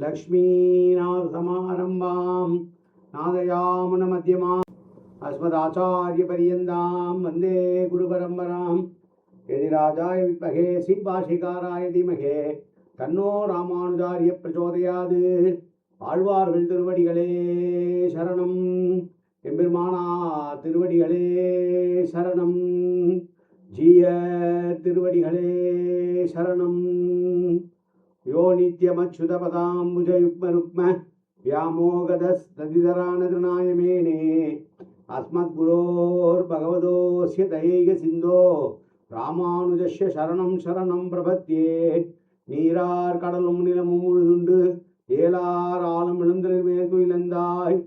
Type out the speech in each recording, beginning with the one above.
लक्ष्मीनाथसमारम्भां नादयामुनमध्यमाम् अस्मदाचार्यपर्यन्तां वन्दे गुरुपरम्परां यदिराजाय विद्महे श्रीभाष्यकाराय धीमहि तन्नो रामानुजार्य प्रचोदयात् ஆழ்வார்கள் திருவடிகளே சரணம். எம்பெருமானா திருவடிகளே சரணம். ஜீய திருவடிகளே சரணம். யோ நித்யமச்சுதபதாம்புஜயுக்மருக்ம व्यामोगदस्तदितरानतृणाय मेने अस्मद्गुरोर्भगवतोऽस्य दयैक सिन्धो रामानुजस्य शरणं शरणं प्रपद्ये. நீரார் கடலும் நிலமும் உழுதுண்டு ஏலார் ஆலம் இழந்தலில் துயிலந்தாய்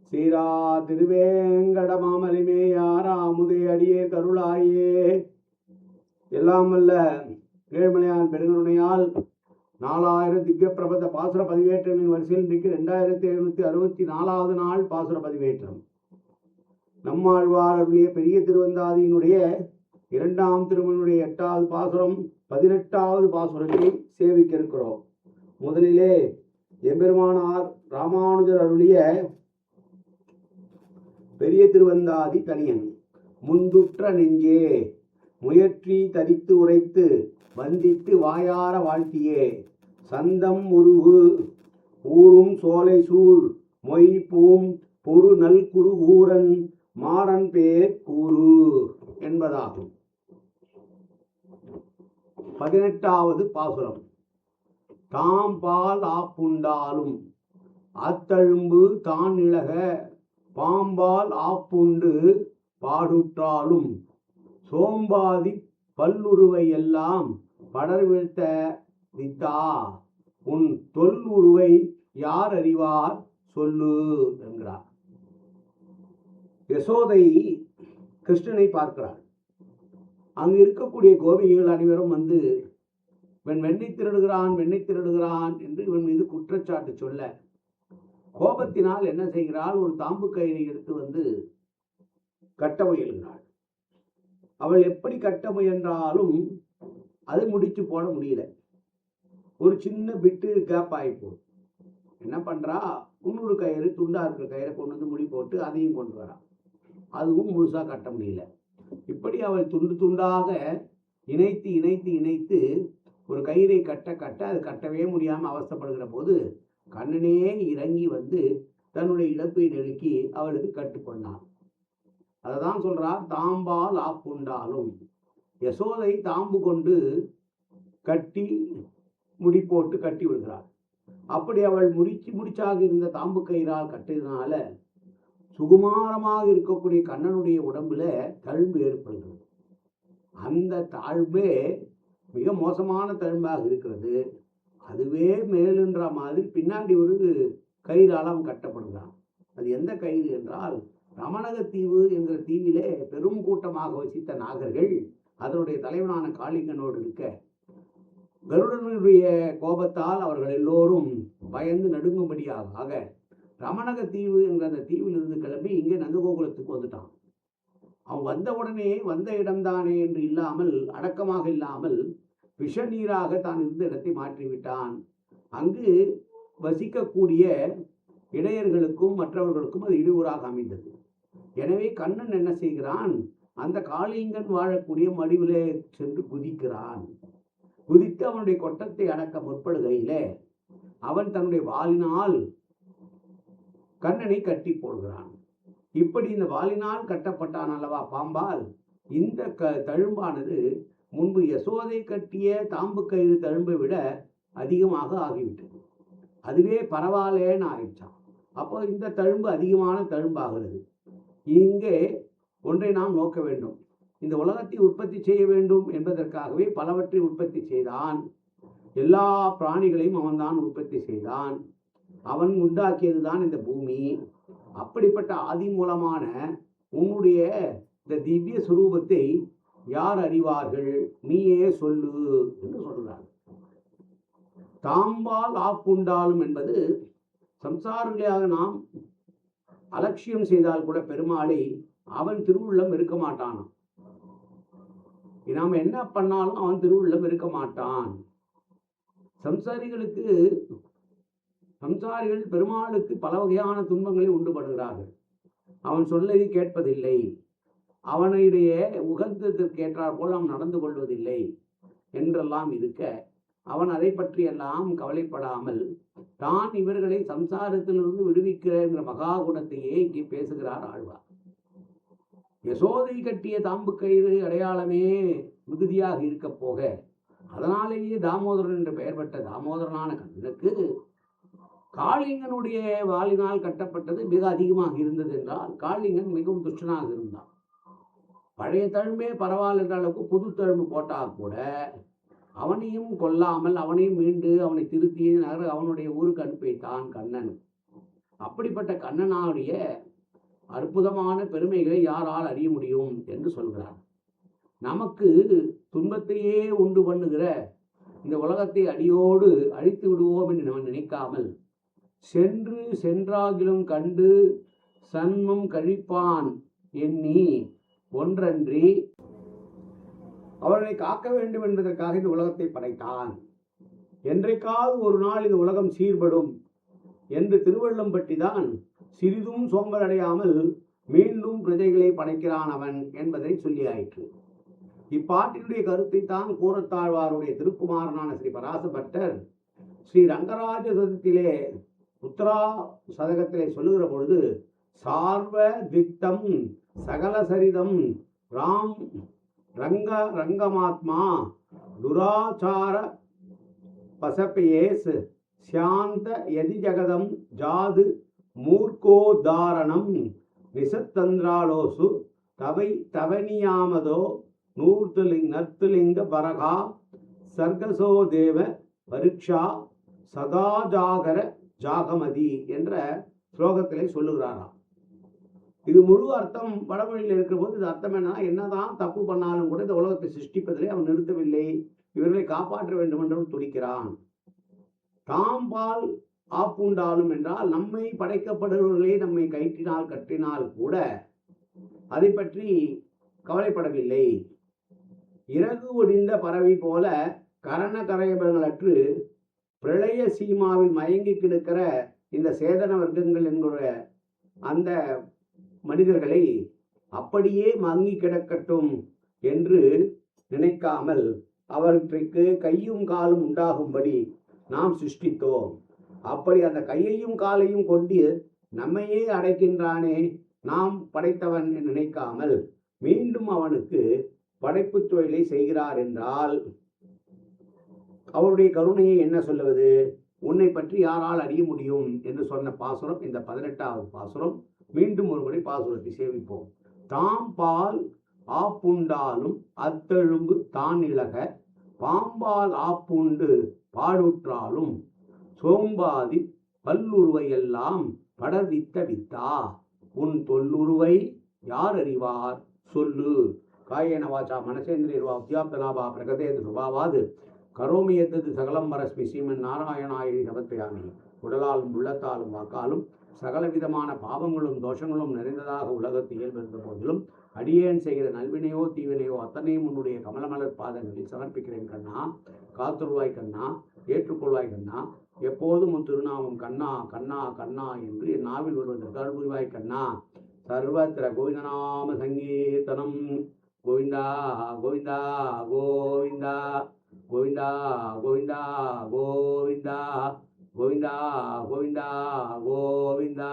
சீரா திருவேங்கட மாமலிமேயாராமுதே அடியே கருளாயே. எல்லாம் வல்ல ஏழ்மலையான் பெருங்கருணையால் 4000 திவ்ய பிரபந்த பாசுர பதிவேற்றமின் வரிசையில் இன்றைக்கு 2764வது நாள் பாசுர பதிவேற்றம். நம்மாழ்வார் அருளிய பெரிய திருவந்தாதியினுடைய 2ஆம் திருமனுடைய 8வது பாசுரம் 18வது பாசுரத்தை சேவிக்க இருக்கிறோம். முதலிலே எம்பெருமானார் ராமானுஜர் அருளிய பெரிய திருவந்தாதி தனியன். முந்துற்ற நெஞ்சே முயற்றி தரித்து உரைத்து வந்தித்து வாயார வாழ்த்தியே சந்தம் உருவு ஊரும் சோலை சூழ் மொய் பூம் பொரு நல் குரு ஊரன் மாறன் பேர் கூறு என்பதாகும். 18வது பாசுரம். தாம் பால் ஆப்புண்டாலும் அத்தழும்பு தான் இழக பாம்பால் ஆப்புண்டு பாடுற்றாலும் சோம்பாதி பல்லுருவை எல்லாம் படர் வீழ்த்த வித்தா உன் தொல் உருவை யார் அறிவார் சொல்லு என்கிறார். யசோதை கிருஷ்ணனை பார்க்கிறார். அங்கு இருக்கக்கூடிய கோபிகைகள் அனைவரும் வந்து இவன் வெண்ணை திருடுகிறான் என்று இவன் மீது குற்றச்சாட்டு சொல்ல, கோபத்தினால் என்ன செய்கிறாள்? ஒரு தாம்பு கயிறை எடுத்து வந்து கட்ட முயல்கிறாள். அவள் எப்படி கட்ட முயன்றாலும் அது முடிச்சு போட முடியல. ஒரு சின்ன பிட்டு கேப் ஆகிப்போம். என்ன பண்றா? இன்னொரு கயிறு, துண்டா இருக்கிற கயிறை கொண்டு வந்து முடி போட்டு அதையும் கொண்டு வரா. அதுவும் முழுசா கட்ட முடியல. இப்படி அவள் துண்டு துண்டாக இணைத்து இணைத்து இணைத்து ஒரு கயிறை கட்ட கட்ட அது கட்டவே முடியாம அவஸ்தப்படுகிற போது கண்ணனே இறங்கி வந்து தன்னுடைய இழப்பை நெருக்கி அவளுக்கு கட்டுக்கொண்டான். அததான் சொல்றார், தாம்பால் ஆப்புண்டாலும். யசோதை தாம்பு கொண்டு கட்டி முடி போட்டு கட்டி விடுகிறாள். அப்படி அவள் முடிச்சாக இருந்த தாம்பு கயிறால் கட்டியதுனால சுகுமாரமாக இருக்கக்கூடிய கண்ணனுடைய உடம்புல தழும்பு ஏற்படுகிறது. அந்த தாழ்வே மிக மோசமான தழும்பாக இருக்கிறது. அதுவே மேலுன்ற மாதிரி பின்னாடி ஒரு கயிறால் அவன் கட்டப்படுகிறான். அது எந்த கயிறு என்றால், ரமணக தீவு என்கிற தீவிலே பெரும் கூட்டமாக வசித்த நாகர்கள் அதனுடைய தலைவனான காளிங்கனோடு இருக்க, கருடனுடைய கோபத்தால் அவர்கள் எல்லோரும் பயந்து நடுங்கும்படியாக ரமணக தீவு என்ற அந்த தீவிலிருந்து கிளம்பி இங்கே நந்தகோகுலத்துக்கு வந்துட்டான். அவன் வந்த உடனே வந்த இடம்தானே என்று இல்லாமல், அடக்கமாக இல்லாமல் விஷ நீராக தான் இருந்த இடத்தை மாற்றிவிட்டான். அங்கு வசிக்கக்கூடிய இடையர்களுக்கும் மற்றவர்களுக்கும் அது இடையூறாக அமைந்தது. எனவே கண்ணன் என்ன செய்கிறான்? அந்த காளிங்கன் வாழக்கூடிய மடிவிலே சென்று குதிக்கிறான். குதித்து அவனுடைய கொட்டத்தை அடக்க முற்படுகையிலே அவன் தன்னுடைய வாளினால் கண்ணனை கட்டி போடுகிறான். இப்படி இந்த வாளினால் கட்டப்பட்டான் அல்லவா பாம்பால். இந்த தழும்பானது முன்பு யசோதை கட்டிய தாம்பு கயிறு தழும்பை விட அதிகமாக ஆகிவிட்டது. அதுவே பரவாயில்லேன்னு ஆயிடுச்சான். அப்போ இந்த தழும்பு அதிகமான தழும்பாகிறது. இங்கே ஒன்றை நாம் நோக்க வேண்டும். இந்த உலகத்தை உற்பத்தி செய்ய வேண்டும் என்பதற்காகவே பலவற்றை உற்பத்தி செய்தான். எல்லா பிராணிகளையும் அவன்தான் உற்பத்தி செய்தான். அவன் உண்டாக்கியதுதான் இந்த பூமி. அப்படிப்பட்ட ஆதி மூலமான உன்னுடைய இந்த திவ்ய சுரூபத்தை யார் அறிவார்கள்? நீயே சொல்லு என்று சொல்கிறார். தாம்பால் ஆப்புண்டாலும் என்பது சம்சாரியாக நாம் அலட்சியம் செய்தால் கூட பெருமாளை அவன் திருவுள்ளம் இருக்க மாட்டான். நாம் என்ன பண்ணாலும் அவன் திருவுள்ளம் இருக்க மாட்டான். சம்சாரிகளுக்கு சம்சாரிகள் பெருமாளுக்கு பல வகையான துன்பங்களை உண்டுபடுகிறார்கள். அவன் சொல்லதை கேட்பதில்லை, அவனுடைய உகந்ததற்கு ஏற்றாற் போல் அவன் நடந்து கொள்வதில்லை என்றெல்லாம் இருக்க, அவன் அதை பற்றியெல்லாம் கவலைப்படாமல் தான் இவர்களை சம்சாரத்திலிருந்து விடுவிக்கிற என்ற மகா குணத்தையே இங்கே பேசுகிறார் ஆழ்வார். யசோதை கட்டிய தாம்பு கயிறு அடையாளமே மிகுதியாக இருக்க போக, அதனாலேயே தாமோதரன் என்று பெயர் பெற்ற தாமோதரனான கண்ணனுக்கு காளிங்கனுடைய வாளினால் கட்டப்பட்டது மிக அதிகமாக இருந்தது என்றால், காளிங்கன் மிகவும் துஷ்டனாக இருந்தான். பழைய தழும்பே பரவாயில்ல என்ற அளவுக்கு புது தழும்பு போட்டால் கூட அவனையும் கொல்லாமல் அவனையும் மீண்டு அவனை திருத்தி அவனுடைய ஊருக்கு அனுப்பி வைத்தான் கண்ணன். அப்படிப்பட்ட கண்ணனாவுடைய அற்புதமான பெருமைகளை யாரால் அறிய முடியும் என்று சொல்கிறார். நமக்கு துன்பத்தையே உண்டு பண்ணுகிற இந்த உலகத்தை அடியோடு அழித்து விடுவோம் என்று நம்ம நினைக்காமல், சென்றாகிலும் கண்டு சன்மம் கழிப்பான் எண்ணி ஒன்றன்றி அவர்களை காக்க வேண்டும் என்பதற்காக இந்த உலகத்தை படைத்தான். என்றைக்காவது ஒரு நாள் இந்த உலகம் சீர்படும் என்று திருவள்ளம் பற்றிதான் சிறிதும் சோம்பல் அடையாமல் மீண்டும் பிரஜைகளை படைக்கிறான் அவன் என்பதை சொல்லியாயிற்று. இப்பாட்டினுடைய கருத்தை தான் கூறத்தாழ்வாருடைய திருக்குமாரனான ஸ்ரீ பராசபட்டர் ஸ்ரீ ரங்கராஜ சதத்திலே உத்தரா சதகத்திலே சொல்லுகிற பொழுது, சார்வ திக்தம் சகல சரிதம் ராம் ரங்கமாத்மா துராச்சார பசப்பேஸ் சாந்த யதி ஜகதம் ஜாது மூர்க்கோதாரணம் நிசத்தந்திராலோசு தவனியாமதோ நர்த்துலிங்க பரகா சர்கசோ தேவ பரீட்சா சதாஜாகர ஜாகமதி என்ற ஸ்லோகத்திலே சொல்லுகிறாராம். இது முழு அர்த்தம் வடமொழியில் இருக்கிற போது இது அர்த்தம் என்னதான் தப்பு பண்ணாலும் கூட இந்த உலகத்தை சிருஷ்டிப்பதிலே அவன் நிறுத்தவில்லை, இவர்களை காப்பாற்ற வேண்டும் என்றும் துடிக்கிறான். தாம்பால் ஆப்புண்டாலும் என்றால் நம்மை படைக்கப்படுபவர்களே நம்மை கட்டினால் கூட அதை பற்றி கவலைப்படவில்லை. இறகு ஒடிந்த பறவை போல கரண கரையபங்களற்று பிரளய சீமாவில் மயங்கி கிடக்கிற இந்த சேதன வர்க்கங்கள் என்கிற அந்த மனிதர்களை அப்படியே மங்கி கிடக்கட்டும் என்று நினைக்காமல் அவற்றுக்கு கையும் காலும் உண்டாகும்படி நாம் சிருஷ்டித்தோம். அப்படி அந்த கையையும் காலையும் கொண்டு நம்மையே அடைக்கின்றானே நாம் படைத்தவன் நினைக்காமல் மீண்டும் அவனுக்கு படைப்பு தொழிலை செய்கிறார் என்றால் அவருடைய கருணையை என்ன சொல்லுவது? உன்னை பற்றி யாரால் அறிய முடியும் என்று சொன்ன பாசுரம் இந்த 18வது பாசுரம். மீண்டும் ஒருமுறை பாசுரத்தை சேவிப்போம். தாம் பால் ஆப்புண்டாலும் அத்தெழும்பு தான் இழக பாம்பால் ஆப்புண்டு பாடுற்றாலும் சோம்பாதி பல்லுருவையெல்லாம் படர்வித்த வித்தா உன் தொல்லுருவை யார் அறிவார் சொல்லு. காயேன வாச்சா மனசேந்திரியர்வா உத்யாப்தலாபா பிரகதேது சுபாவாது கரோமி எத்தது சகலம் பரஸ்மி ஸ்ரீமன் நாராயணாயி சமர்ப்பயாமி. உடலாலும் உள்ளத்தாலும் வாக்காலும் சகலவிதமான பாவங்களும் தோஷங்களும் நிறைந்ததாக உலகத்து இயல்பிருந்த போதிலும் அடியேன் செய்கிற நல்வினையோ தீவினையோ அத்தனையும் உன்னுடைய கமலமலர் பாதங்களில் சமர்ப்பிக்கிறேன் கண்ணா. காத்துருவாய் கண்ணா, ஏற்றுக்கொள்வாய் கண்ணா. எப்போதும் உன் திருநாமம் கண்ணா கண்ணா கண்ணா என்று என் நாவில் வருவதற்கு அருள்புரிவாய் கண்ணா. சர்வத்திர கோவிந்தநாம சங்கீர்த்தனம். கோவிந்தா கோவிந்தா கோவிந்தா கோவிந்தா கோவிந்தா கோவிந்தா கோவிந்தா கோவிந்தா கோவிந்தா.